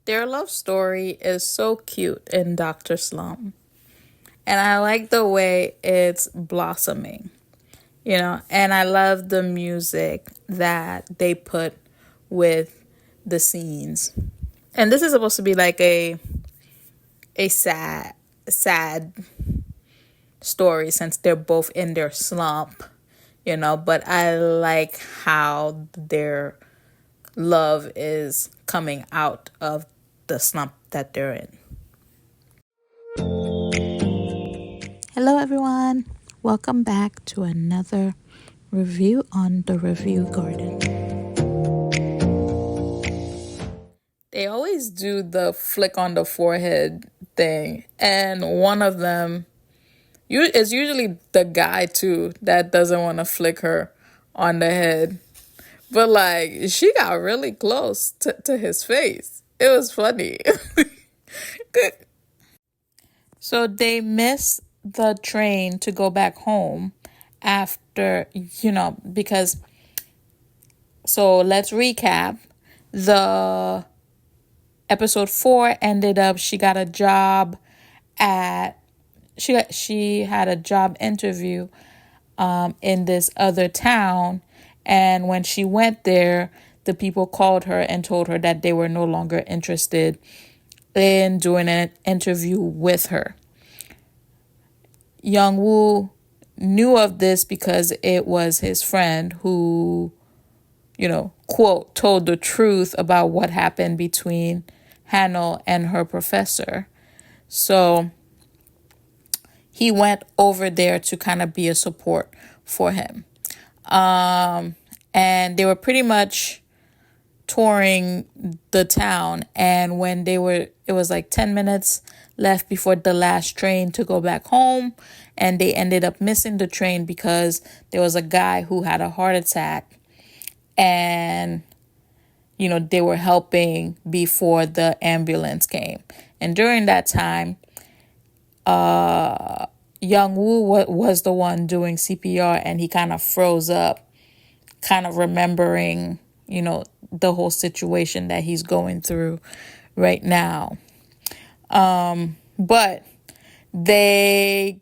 Their love story is so cute in Dr. Slump. And I like the way it's blossoming, and I love the music that they put with the scenes. And this is supposed to be like a sad story since they're both in their slump, but I like how their love is coming out of the slump that they're in. Hello, everyone. Welcome back to another review on the Review Garden. They always do the flick on the forehead thing, and one of them is usually the guy too that doesn't want to flick her on the head. But like, she got really close to his face. It was funny. Good. So they miss the train to go back home after, because, so let's recap. The episode 4 ended up, she got a job at, she had a job interview in this other town. And when she went there, the people called her and told her that they were no longer interested in doing an interview with her. Young Woo knew of this because it was his friend who, quote, told the truth about what happened between Hannah and her professor. So he went over there to kind of be a support for him. And they were pretty much touring the town. And when it was like 10 minutes left before the last train to go back home. And they ended up missing the train because there was a guy who had a heart attack. And, they were helping before the ambulance came. And during that time, Young Woo was the one doing CPR, and he kind of froze up, kind of remembering, the whole situation that he's going through right now. But they,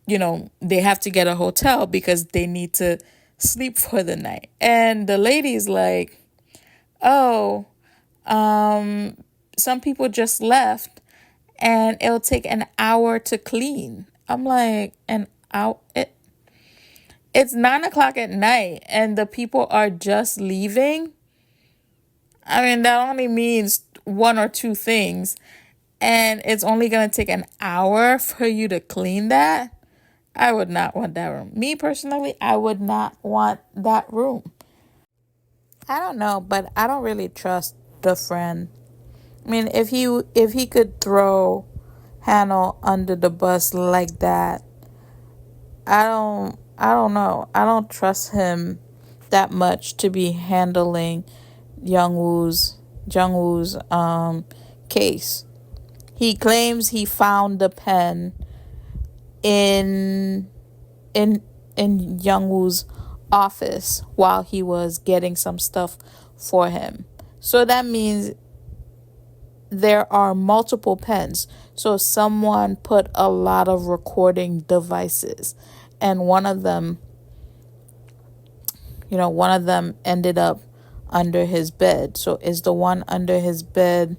they have to get a hotel because they need to sleep for the night. And the lady's like, oh, some people just left and it'll take an hour to clean. I'm like, an hour? It's 9:00 at night and the people are just leaving. I mean, that only means one or two things. And it's only going to take an hour for you to clean that. I would not want that room. Me personally, I would not want that room. I don't know, but I don't really trust the friend. I mean, if he could throw Hannah under the bus like that, I don't know. I don't trust him that much to be handling Jungwoo's case. He claims he found the pen in Jungwoo's office while he was getting some stuff for him. So that means there are multiple pens. So someone put a lot of recording devices, and one of them ended up under his bed. So is the one under his bed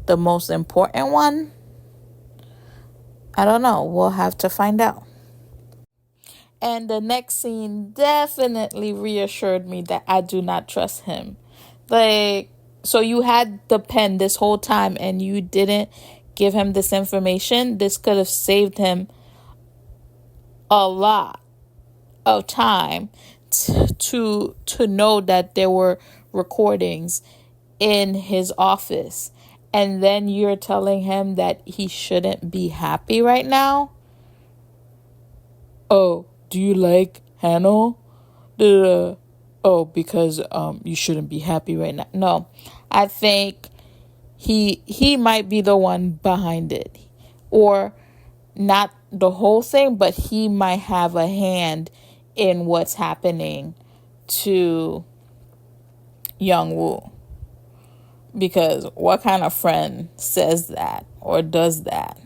the most important one? I don't know. We'll have to find out. And the next scene definitely reassured me that I do not trust him. Like, so you had the pen this whole time and you didn't give him this information. This could have saved him a lot of time to know that there were recordings in his office. And then you're telling him that he shouldn't be happy right now? Oh, do you like Hannah? Oh, because you shouldn't be happy right now. No, I think he might be the one behind it. Or not the whole thing, but he might have a hand in what's happening to Young Woo. Because what kind of friend says that or does that?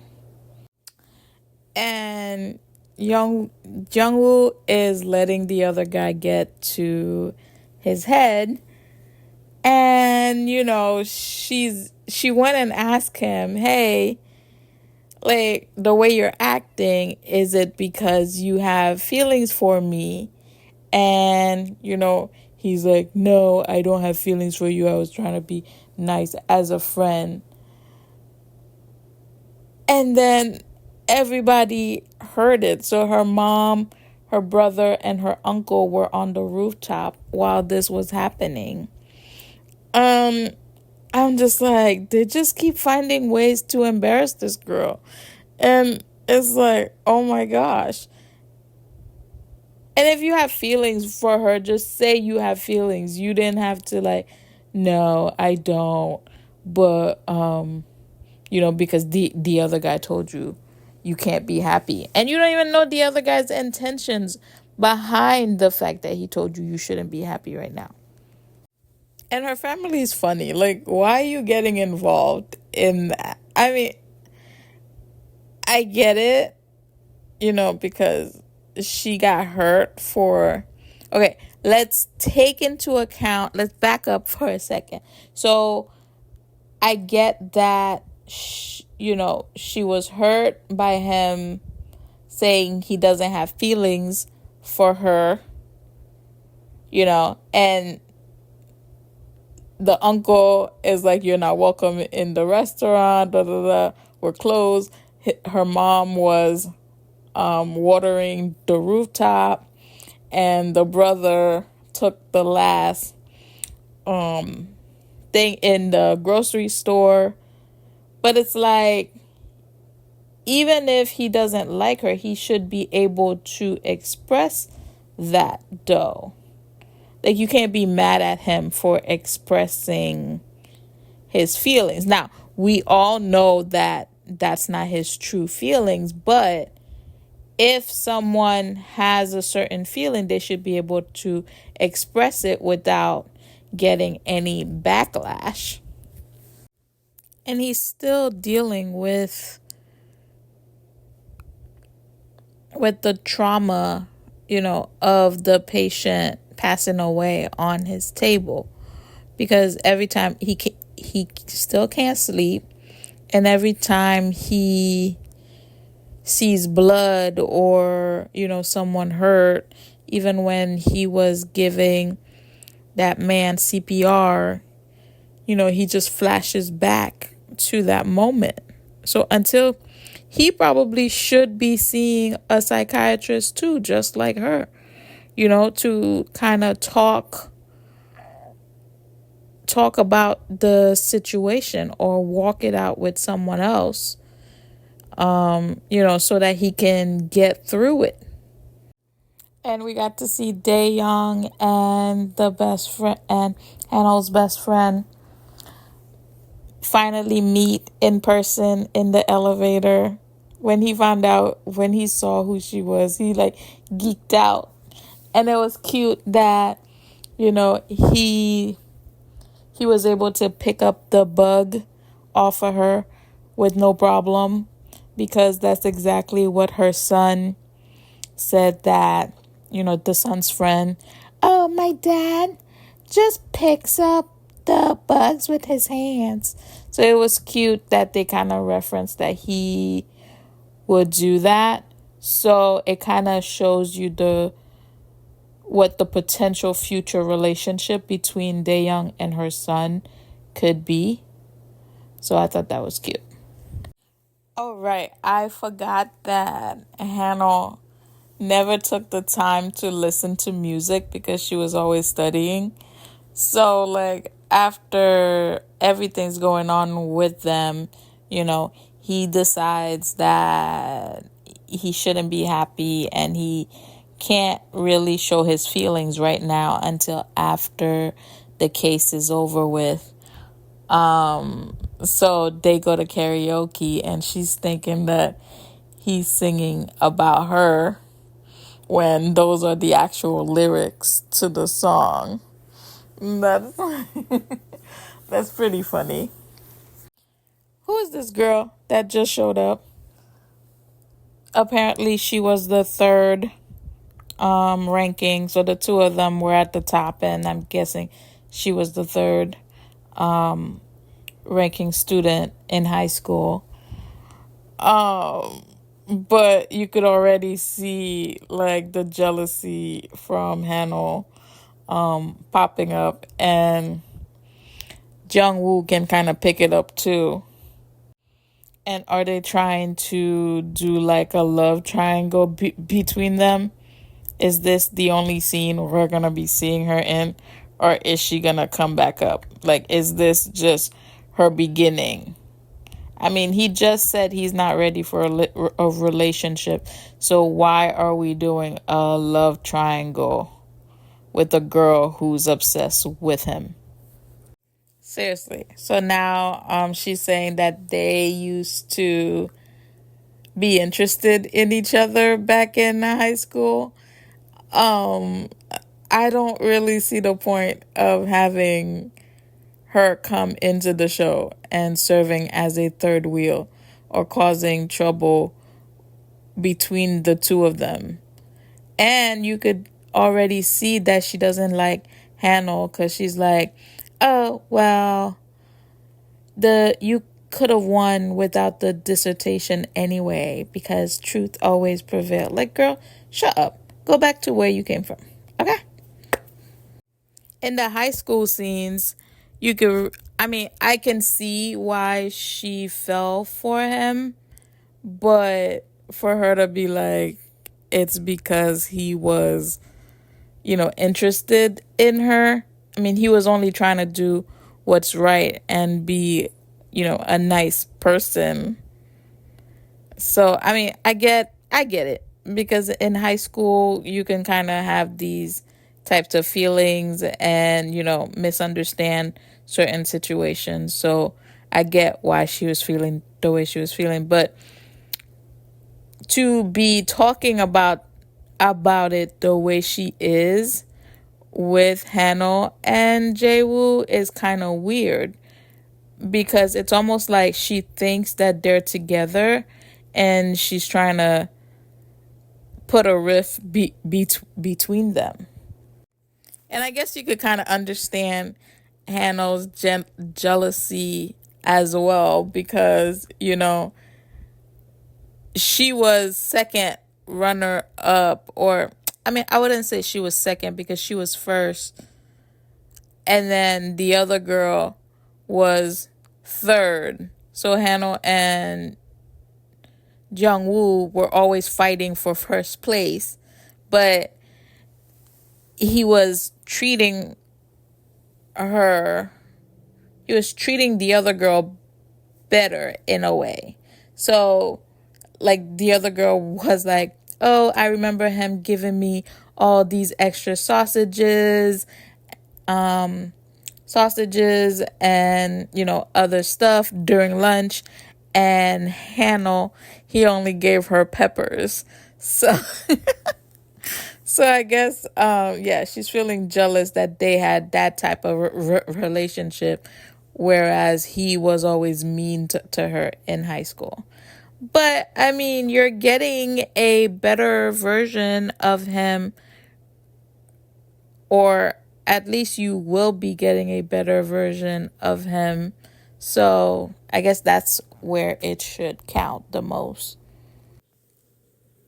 And Young Jungwoo is letting the other guy get to his head, and she went and asked him, "Hey, like the way you're acting, is it because you have feelings for me?" And he's like, "No, I don't have feelings for you. I was trying to be nice as a friend." And then everybody heard it. So her mom, her brother, and her uncle were on the rooftop while this was happening. Um, I'm just like, they just keep finding ways to embarrass this girl. And it's like, oh my gosh. And if you have feelings for her, just say you have feelings. You didn't have to like, no, I don't. But because the other guy told you you can't be happy. And you don't even know the other guy's intentions behind the fact that he told you you shouldn't be happy right now. And her family is funny. Like, why are you getting involved in that? I mean, I get it, because she got hurt for. Okay, let's back up for a second. So I get that, she was hurt by him saying he doesn't have feelings for her, and the uncle is like, "You're not welcome in the restaurant, da, da, da. We're closed." Her mom was watering the rooftop, and the brother took the last thing in the grocery store. But it's like, even if he doesn't like her, he should be able to express that, though. Like, you can't be mad at him for expressing his feelings. Now, we all know that that's not his true feelings, but if someone has a certain feeling, they should be able to express it without getting any backlash. And he's still dealing with the trauma, of the patient passing away on his table, because every time he still can't sleep, and every time he sees blood or someone hurt, even when he was giving that man CPR, he just flashes back to that moment. So until he probably should be seeing a psychiatrist too, just like her, to kind of talk about the situation or walk it out with someone else, so that he can get through it. And we got to see Dae Young and the best friend and Hano's best friend finally meet in person in the elevator. When he saw who she was, he like geeked out. And it was cute that, he was able to pick up the bug off of her with no problem, because that's exactly what her son said, that, the son's friend, "Oh, my dad just picks up the bugs with his hands." So it was cute that they kind of referenced that he would do that. So it kind of shows you what the potential future relationship between Daeyoung and her son could be. So I thought that was cute. Oh, right. I forgot that Hannah never took the time to listen to music because she was always studying. So, like, after everything's going on with them, he decides that he shouldn't be happy, and he can't really show his feelings right now until after the case is over with. So they go to karaoke, and she's thinking that he's singing about her when those are the actual lyrics to the song. That's That's pretty funny. Who is this girl that just showed up? Apparently, she was the third ranking. So the two of them were at the top, and I'm guessing she was the third ranking student in high school. But you could already see like the jealousy from Hannah popping up, and Jung Woo can kind of pick it up too. And are they trying to do like a love triangle between them? Is this the only scene we're gonna be seeing her in, or is she gonna come back up? Like, is this just her beginning? I mean, he just said he's not ready for a relationship, so why are we doing a love triangle with a girl who's obsessed with him? Seriously. So now she's saying that they used to be interested in each other back in high school. Um I don't really see the point of having her come into the show and serving as a third wheel or causing trouble between the two of them. And you could already see that she doesn't like Hannah because she's like, oh, well, you could have won without the dissertation anyway because truth always prevails. Like, girl, shut up. Go back to where you came from. Okay? In the high school scenes, I can see why she fell for him, but for her to be like, it's because he was, interested in her. I mean, he was only trying to do what's right and be, a nice person. So, I mean, I get it because in high school, you can kind of have these types of feelings and, misunderstand certain situations. So I get why she was feeling the way she was feeling. But to be talking about it the way she is with Hannah and Jae-woo is kind of weird because it's almost like she thinks that they're together and she's trying to put a rift between them. And I guess you could kind of understand Hannah's jealousy as well because, she was second runner up, or I mean, I wouldn't say she was second because she was first. And then the other girl was third. So Hannah and Jung Woo were always fighting for first place. But he was treating her, he was treating the other girl better in a way. So, like, the other girl was like, oh, I remember him giving me all these extra sausages and, other stuff during lunch. And Hannah, he only gave her peppers. So, so I guess, yeah, she's feeling jealous that they had that type of relationship, whereas he was always mean to her in high school. But I mean, you're getting a better version of him, or at least you will be getting a better version of him. So I guess that's where it should count the most.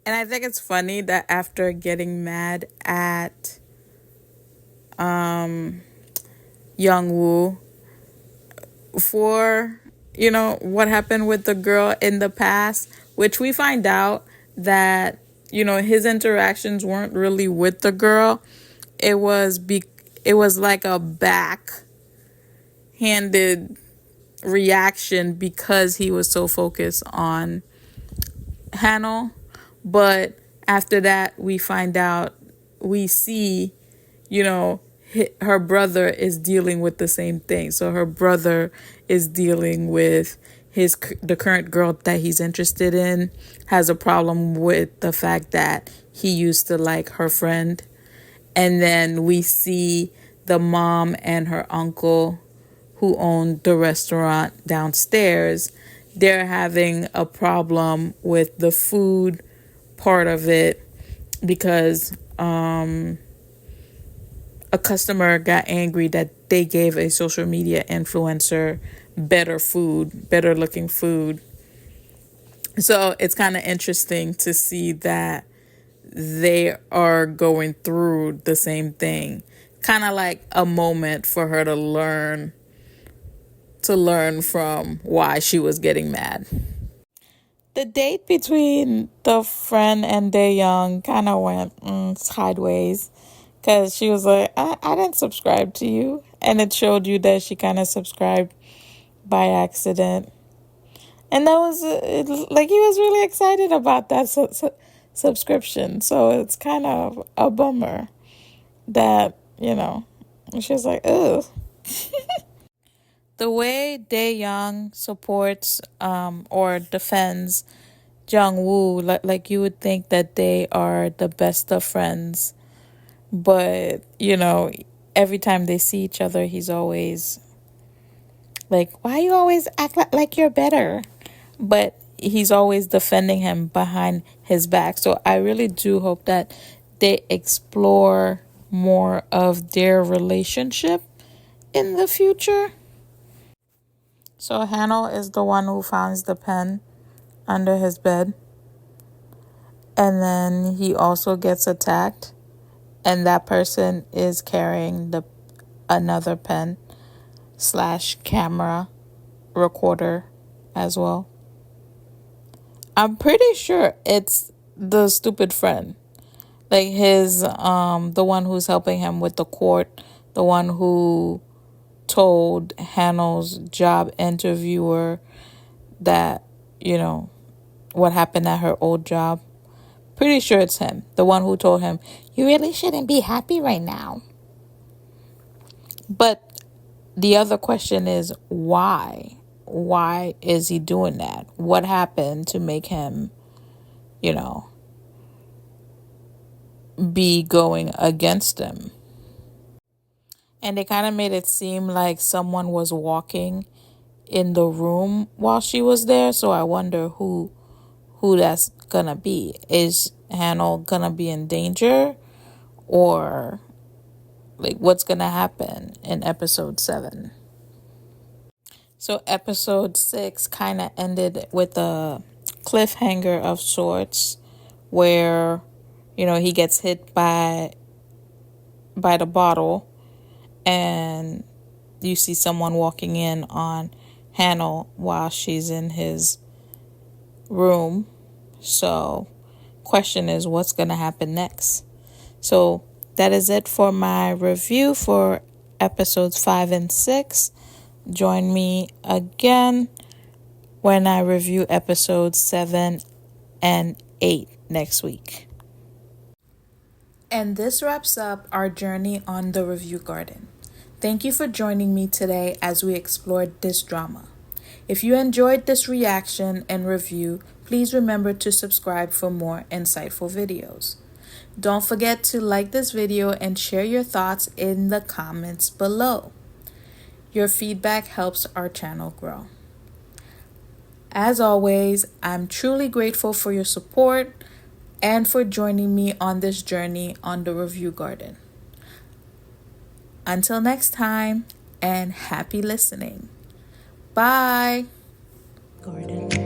And I think it's funny that after getting mad at Young Woo for, what happened with the girl in the past, which we find out that, his interactions weren't really with the girl. It was like a backhanded reaction because he was so focused on Hannah. But after that, we see, her brother is dealing with the same thing. So her brother is dealing with the current girl that he's interested in, has a problem with the fact that he used to like her friend. And then we see the mom and her uncle who owned the restaurant downstairs, they're having a problem with the food part of it because a customer got angry that they gave a social media influencer better looking food. So it's kind of interesting to see that they are going through the same thing. Kind of like a moment for her to learn from why she was getting mad. The date between the friend and Dae kind of went sideways because she was like, I didn't subscribe to you. And it showed you that she kind of subscribed by accident. And that was like he was really excited about that subscription. So it's kind of a bummer that, she was like, ugh. The way Dae supports or defends Jung Woo, like you would think that they are the best of friends, but every time they see each other, he's always like, "Why you always act like you're better?" But he's always defending him behind his back. So I really do hope that they explore more of their relationship in the future. So Hanel is the one who finds the pen under his bed. And then he also gets attacked. And that person is carrying the another pen / camera recorder as well. I'm pretty sure it's the stupid friend. Like his the one who's helping him with the court, the one who told Hanel's job interviewer that, what happened at her old job. Pretty sure it's him. The one who told him, you really shouldn't be happy right now. But the other question is, why? Why is he doing that? What happened to make him, be going against him? And they kind of made it seem like someone was walking in the room while she was there. So I wonder who that's gonna be. Is Hanel gonna be in danger? Or like what's gonna happen in episode 7? So episode 6 kind of ended with a cliffhanger of sorts where, he gets hit by the bottle and you see someone walking in on Hanel while she's in his room. So question is, what's going to happen next? So that is it for my review for episodes 5 and 6. Join me again when I review episodes 7 and 8 next week. And this wraps up our journey on the Review Garden. Thank you for joining me today as we explored this drama. If you enjoyed this reaction and review, please remember to subscribe for more insightful videos. Don't forget to like this video and share your thoughts in the comments below. Your feedback helps our channel grow. As always, I'm truly grateful for your support and for joining me on this journey on the Review Garden. Until next time, and happy listening. Bye. Garden.